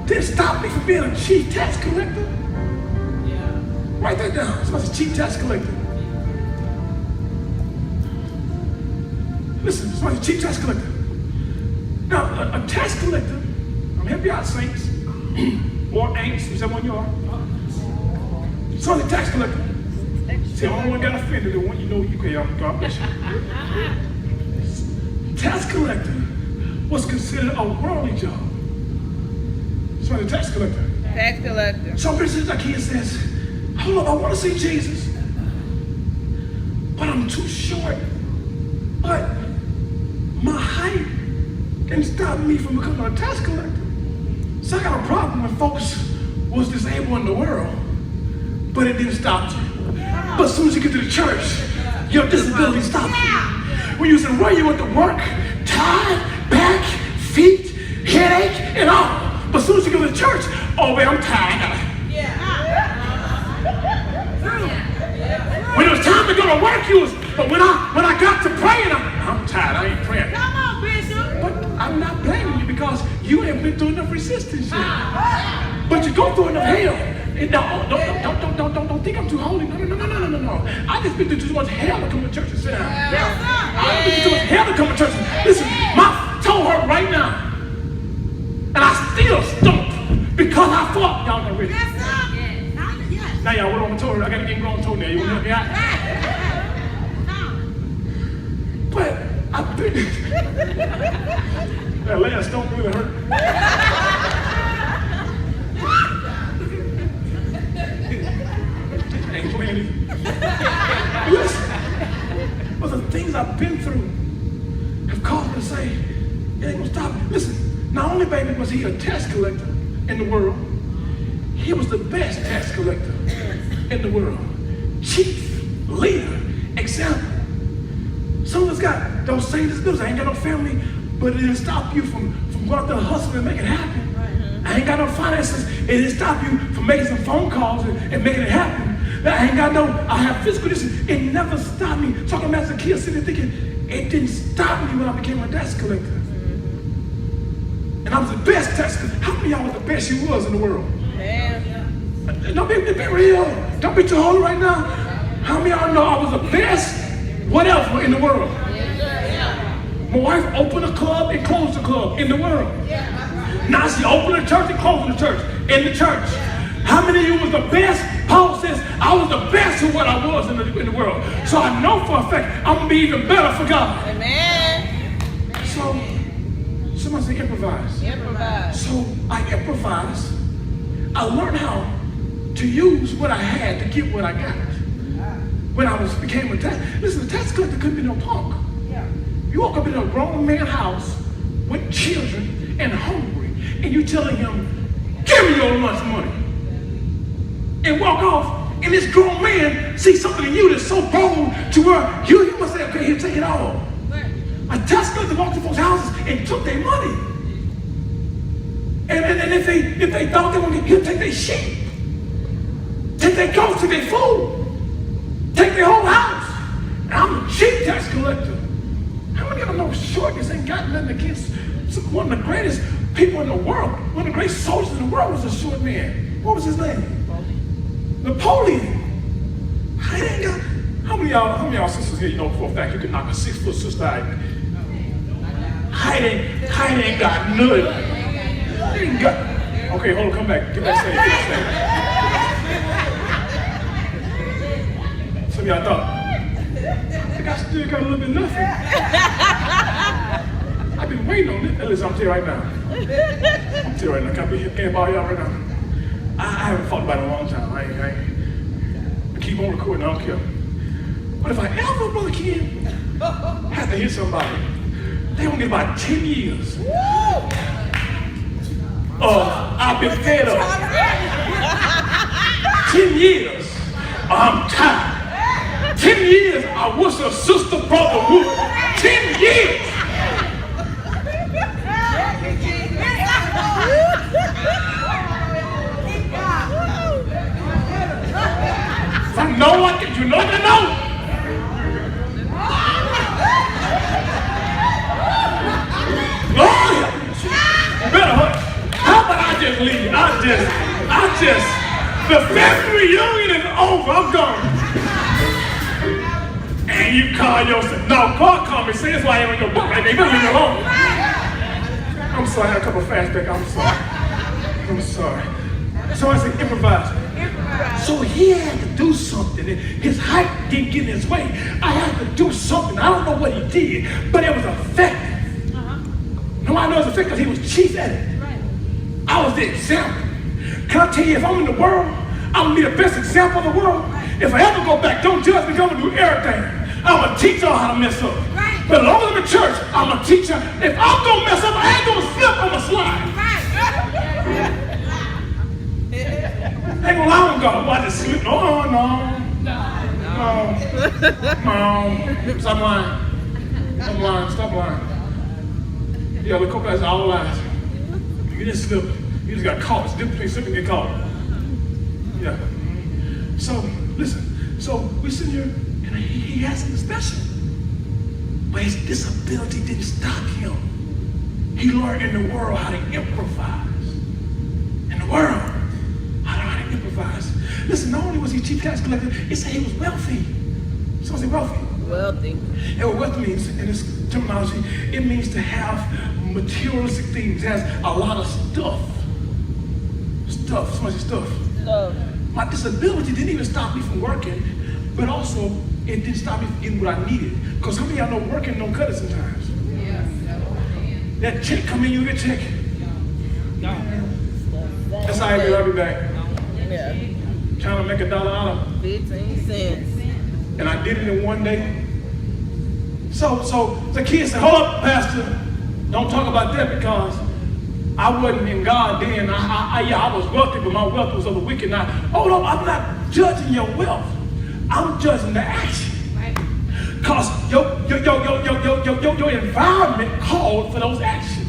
didn't stop me from being a chief tax collector. Write that down. Somebody's a chief tax collector. Listen, somebody's a chief tax collector. Now, a tax collector, I'm help you out, saints, or ain'ts, whichever one you are. Somebody's a tax collector. See, the only one got offended, the one you know you can. God bless you. Tax collector was considered a worldly job. So the tax collector.
Tax collector.
So Mr. Zacchaeus says, hold up, I want to see Jesus, but I'm too short. But my height didn't stop me from becoming a tax collector. So I got a problem when folks was disabled in the world, but it didn't stop you. But as soon as you get to the church, your disability stops you. When you was in where you went to work, tired, back, feet, headache, and all. But as soon as you go to church, oh man, I'm tired. When it was time to go to work, you was. But when I got to praying, I'm tired. I ain't praying.
Come on, Bishop.
But I'm not blaming you because you ain't been through enough resistance yet. But you go through enough hell. And don't think I'm too holy. No. I just been through too much hell to come to church and sit down. I been through too much hell to come to church. Listen, my toe hurt right now. And I still stomp because I thought y'all not ready. Now y'all, what on my toe? I gotta get grown toe now. You wanna help me out? But I've been that last stomp really hurt. Ain't playing. Listen, but the things I've been through have caused me to say, it ain't gonna stop me. Listen, not only, baby, was he a tax collector in the world, he was the best tax collector in the world. Chief, leader, example. Some of us got those same disabilities. I ain't got no family, but it didn't stop you from going out there and hustling and making it happen. I ain't got no finances. It didn't stop you from making some phone calls and making it happen. I have physical distance. It never stopped me. Talking about Zacchaeus sitting there thinking, it didn't stop me when I became a tax collector. And I was the best tax collector. How many of y'all was the best you was in the world? Don't be real. Don't be too holy right now. How many of y'all know I was the best whatever in the world? My wife opened a club and closed a club in the world. Now she opened a church and closed a church in the church. How many of you was the best? Paul says, I was the best of what I was in the world. So I know for a fact I'm going to be even better for God.
Amen.
So, somebody say improvise.
Improvise.
So I improvise. I learned how to use what I had to get what I got. When I became a tax, listen, the tax collector couldn't be no punk. You walk up in a grown man's house with children and hungry, and you telling him, give me your lunch money. And walk off, and this grown man sees something in you that's so bold to where you must say, okay, here, take it all. A tax collector walked to folks' houses and took their money. And if they thought they were going to he'll take their sheep, take their goats, take their food, take their whole house. And I'm a cheap tax collector. How many of you know shortness ain't got nothing against one of the greatest people in the world? One of the great soldiers in the world was a short man. What was his name? Napoleon. How many of y'all sisters here, you know for a fact you can knock a 6-foot sister out? Height ain't got nothing. Ain't got. Okay, hold on, come back. Get that same. Some of y'all thought, I think I still got a little bit nothing. I've been waiting on this. Listen, I'm telling you right now. Can I be here about y'all right now? I haven't thought about it in a long time. I keep on recording, I don't care. But if I ever, Brother Ken, have to hit somebody, they gonna get about 10 years. I've been fed up. 10 years, I'm tired. 10 years, I wish a sister brother would. 10 years. If I know what you know to know. Lord, you better hurt. How about I just leave? The family reunion is over. I'm gone. And you call yourself. No, God called me. Say that's why I ain't on your book right there. You better leave me alone. I'm sorry. I had a couple of fast back. I'm sorry. So I said improvise. So he had to do something. His height didn't get in his way. I had to do something. I don't know what he did, but it was effective. No, I know it's effective because he was chief at it. I was the example. Can I tell you, if I'm in the world, I'm going to be the best example of the world. If I ever go back, don't judge me, I'm going to do everything. I'm going to teach y'all how to mess up. But as long as I'm in church, I'm going to teach y'all. If I'm going to mess up, I ain't going to slip, I'm going to slide. Ain't gonna lie on God. Why just slip? No. Stop lying. Yeah, the co-pastor all lies. You didn't slip. You just got caught. It's different between slipping and getting caught. Yeah. So, listen. So, we sit here, and he has something special. But his disability didn't stop him. He learned in the world how to improvise. In the world. Improvise. Listen, not only was he chief tax collector, it said he was wealthy. Someone say wealthy.
Wealthy.
And what wealth means in this terminology, it means to have materialistic things. It has a lot of stuff. Somebody say stuff. My disability didn't even stop me from working, but also it didn't stop me from getting what I needed. Because some of y'all know working don't cut it sometimes. That check come in, you get a check. That's how I'll be back.
Yeah.
Trying to make $1 out of
15 cents.
And I did it in one day. So the kid said, hold up, Pastor. Don't talk about that because I wasn't in God then. I was wealthy, but my wealth was of the wicked. Now, hold up, I'm not judging your wealth. I'm judging the action. Because your environment called for those actions.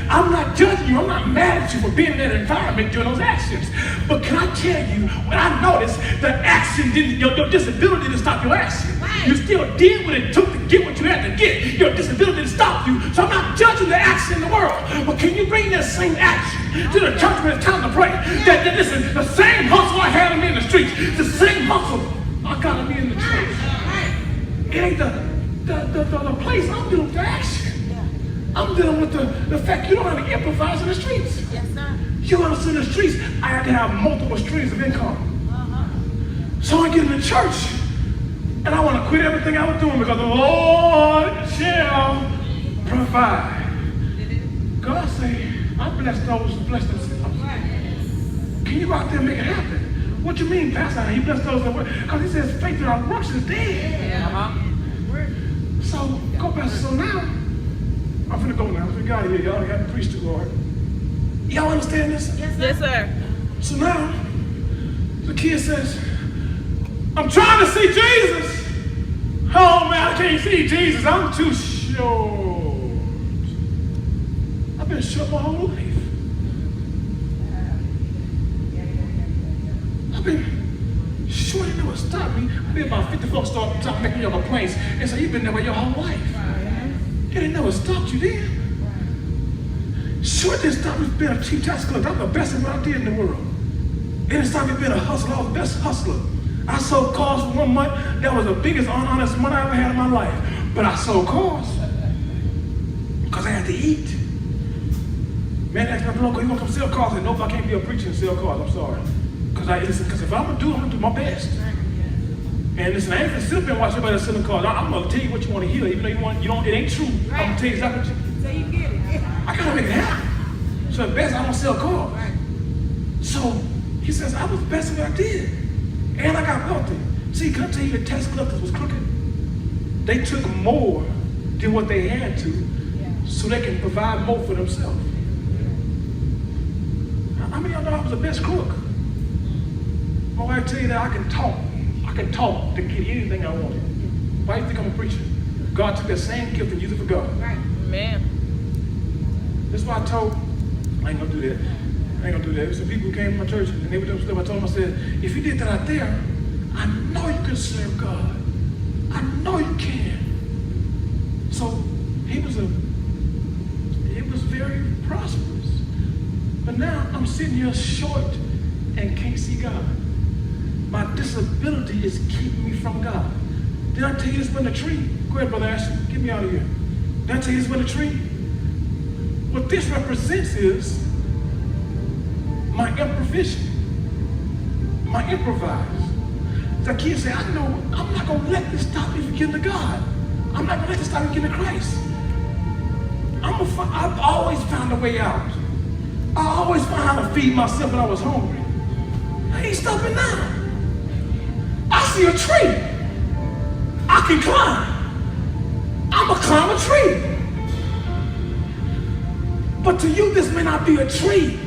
I'm not judging you. I'm not mad at you for being in that environment doing those actions. But can I tell you, when I noticed the action didn't, your disability didn't stop your action. You still did what it took to get what you had to get. Your disability didn't stop you. So I'm not judging the action in the world. But can you bring that same action to the church when it's time to pray? That listen, the same hustle I had in the streets, the same hustle I got to be in the church. It ain't the place I'm doing the action. I'm dealing with the fact you don't have to improvise in the streets.
Yes, sir.
You understand the streets, I have to have multiple streams of income. So I get in the church, and I want to quit everything I was doing because the Lord shall provide. God say, I bless those who bless themselves. Can you go out there and make it happen? What you mean, Pastor? He blessed those that work. Because he says faith without works is dead. So, go, Pastor. So now, I'm finna go now. We got here. Y'all got to preach to Lord. Y'all understand this?
Yes, sir.
So now, the kid says, I'm trying to see Jesus. Oh man, I can't see Jesus. I'm too short. I've been short my whole life. I've been short. It never stopped me. I've been about 50 folks start making your complaints and say, you've been that way your whole life. It ain't never stopped you then. Short didn't stop me being a chief tax collector. I'm the best at what I did in the world. It didn't stop me being a hustler. I was the best hustler. I sold cars for 1 month. That was the biggest honest money I ever had in my life. But I sold cars because I had to eat. Man asked me, you want to come sell cars? I said, nope, I can't be a preacher and sell cars. I'm sorry. Because if I'm going to do it, I'm going to do my best. And listen, I ain't going to sit up and watch everybody selling cars. I'm going to tell you what you want to hear, even though it ain't true. I'm going to tell you exactly what you.
So you get it.
I got to make it happen. So at best, I don't sell cars. So he says, I was the best at what I did. And I got wealthy. See, can I tell you the tax collectors was crooked? They took more than what they had to so they can provide more for themselves. How many of y'all know I was the best crook? My wife tell you that I can talk to get anything I wanted. Why do you think I'm a preacher? God took that same gift and used it for God.
Right. Man.
That's why I told, I ain't gonna do that. I ain't gonna do that. Some people came to my church and they were doing stuff. I told them, I said, if you did that out there, I know you can serve God. I know you can. So it was very prosperous. But now I'm sitting here short and can't see God. My disability is keeping me from God. Did I tell you this when the tree? Go ahead, Brother Ashton, get me out of here. Did I tell you this when the tree? What this represents is my improvisation, my improvise. The kids say, I know, I'm not going to let this stop me from getting to God. I'm not going to let this stop me from getting to Christ. I've always found a way out. I always found how to feed myself when I was hungry. I ain't stopping now. I see a tree. I can climb. I'm going to climb a tree. But to you, this may not be a tree.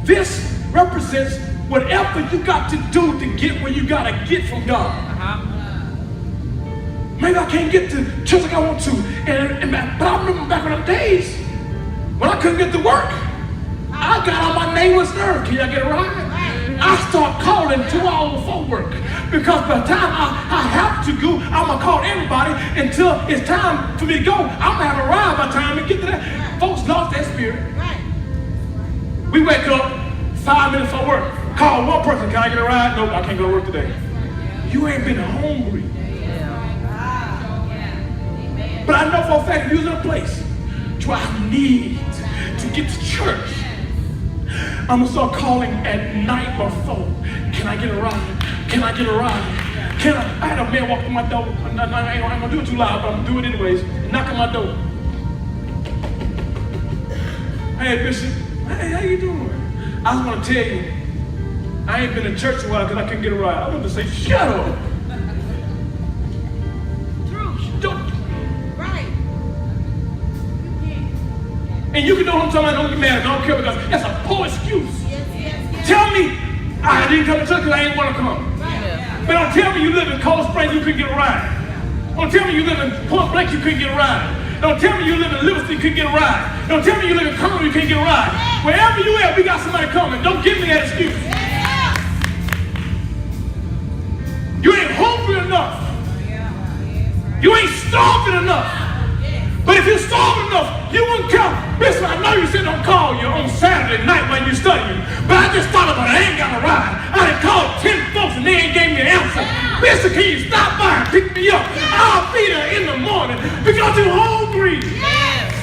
This represents whatever you got to do to get where you got to get from God. Maybe I can't get to church like I want to. But I remember back in the days when I couldn't get to work, I got on my neighbor's nerve. Can y'all get it right? I start calling 2 hours before work. Because by the time I have to go, I'm going to call everybody until it's time for me to go. I'm going to have a ride by the time we get to that. Folks lost that spirit. We wake up 5 minutes for work. Call one person, can I get a ride? Nope, I can't go to work today. You ain't been hungry. But I know for a fact, if you're in a place where I need to get to church, I'm going to start calling at night before. Can I get a ride? Can I get a ride? I had a man walk through my door. I ain't going to do it too loud, but I'm going to do it anyways. Knock on my door. Hey, Bishop. Hey, how you doing? I just want to tell you, I ain't been in church a while because I couldn't get a ride. I want to say, shut up. Don't.
Right.
And you can know what I'm talking about. Don't get mad. I don't care because that's a poor excuse.
Yes.
Tell me I didn't come to church because I ain't want to come.
Right.
But don't tell me you live in Cold Springs, you couldn't get a ride. Don't tell me you live in Point Blank, you couldn't get a ride. Don't tell me you live in Livingston, you couldn't get a ride. Don't tell me you live in Colorado, you can't get a ride. Wherever you at, we got somebody coming. Don't give me that excuse. You ain't hungry enough. You ain't starving enough. But if you're starving enough, you wouldn't come. Listen, I know you said don't call you on Saturday night when you're studying. But I just thought about it. I ain't got a ride. I done called 10 folks and they ain't gave me an answer. Listen, can you stop by and pick me up? I'll be there in the morning because you're hungry.
Yes.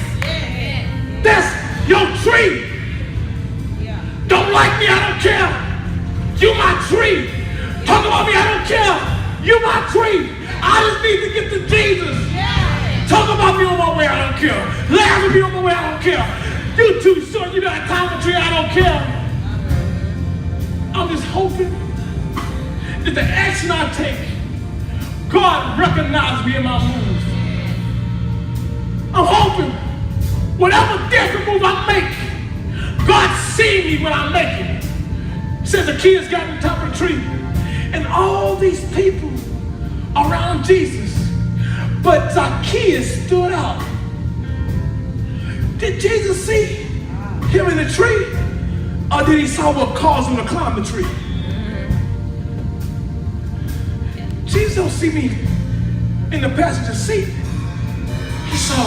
Lazarus be on my way, I don't care. You too short, you got a time tree, I don't care. I'm just hoping that the action I take, God recognizes me in my moves. I'm hoping whatever different move I make, God sees me when I make it. Says the kids got on top of the tree, and all these people around Jesus, but Zacchaeus stood out. Did Jesus see him in the tree, or did he saw what caused him to climb the tree? Jesus don't see me in the passenger seat. He saw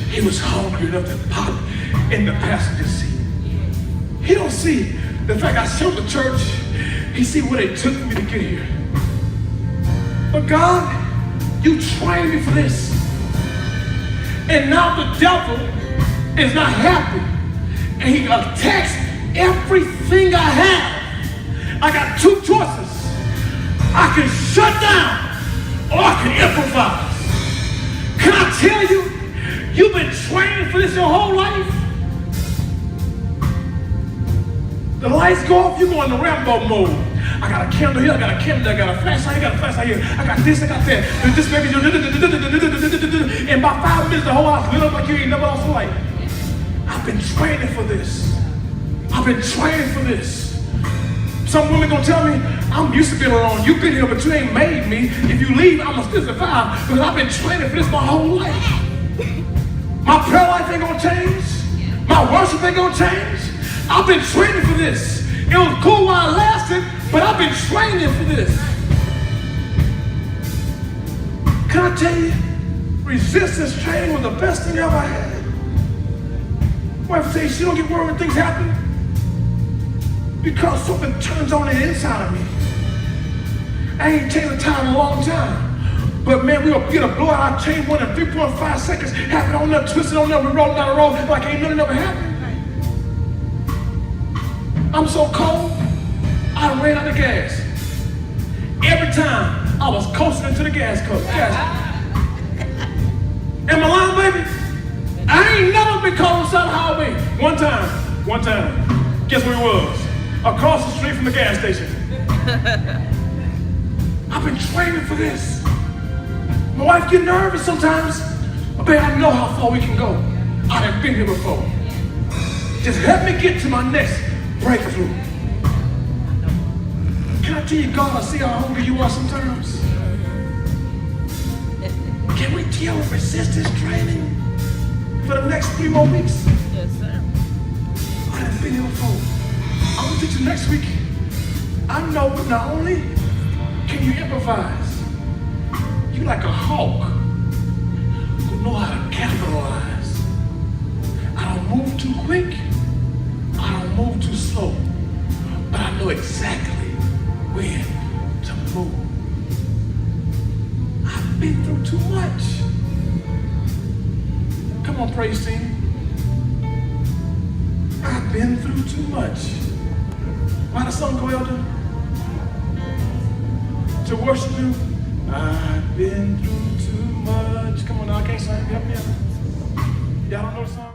he was hungry enough to pop in the passenger seat. He don't see the fact I showed the church. He see what it took me to get here. But God, you trained me for this. And now the devil is not happy. And he attacks everything I have. I got two choices. I can shut down or I can improvise. Can I tell you, you've been training for this your whole life? The lights go off, you go in the Rambo mode. I got a candle here, I got a candle there, I got a flashlight, I got a flashlight here, I got this, I got that. And this baby, in about 5 minutes, the whole house lit up like you ain't never lost a light. I've been training for this. I've been training for this. Some women gonna tell me, I'm used to being around. You've been here, but you ain't made me. If you leave, I'm gonna still survive because I've been training for this my whole life. My prayer life ain't gonna change. My worship ain't gonna change. I've been training for this. It was cool while it lasted, but I've been training for this. Can I tell you, resistance training was the best thing I ever had. My wife says she don't get worried when things happen because something turns on the inside of me. I ain't taken the time in a long time. But man, we gonna get a blowout. I changed one in 3.5 seconds. Happened on there, twisted on there. We rolling down the road like ain't nothing ever happened. I'm so cold, I ran out of gas. Every time I was coasting into the gas cup. Am I lying, baby? I ain't never been caught on the side of the highway. One time. Guess where it was? Across the street from the gas station. I've been training for this. My wife get nervous sometimes. But babe, I know how far we can go. I done been here before. Just help me get to my next breakthrough. Can I tell you, God, I see how hungry you are sometimes. Can we deal with resistance training for the next 3 more weeks?
Yes, sir.
I done been here before. I'm gonna teach you next week. I know not only can you improvise, you like a hawk who know how to capitalize. I don't move too quick, I don't move too slow, but I know exactly when to move. I've been through too much. Come on, praise team. I've been through too much. Why the song go, Elder? To worship you. I've been through too much. Come on now, I can't sing. Help me out. Y'all don't know the song?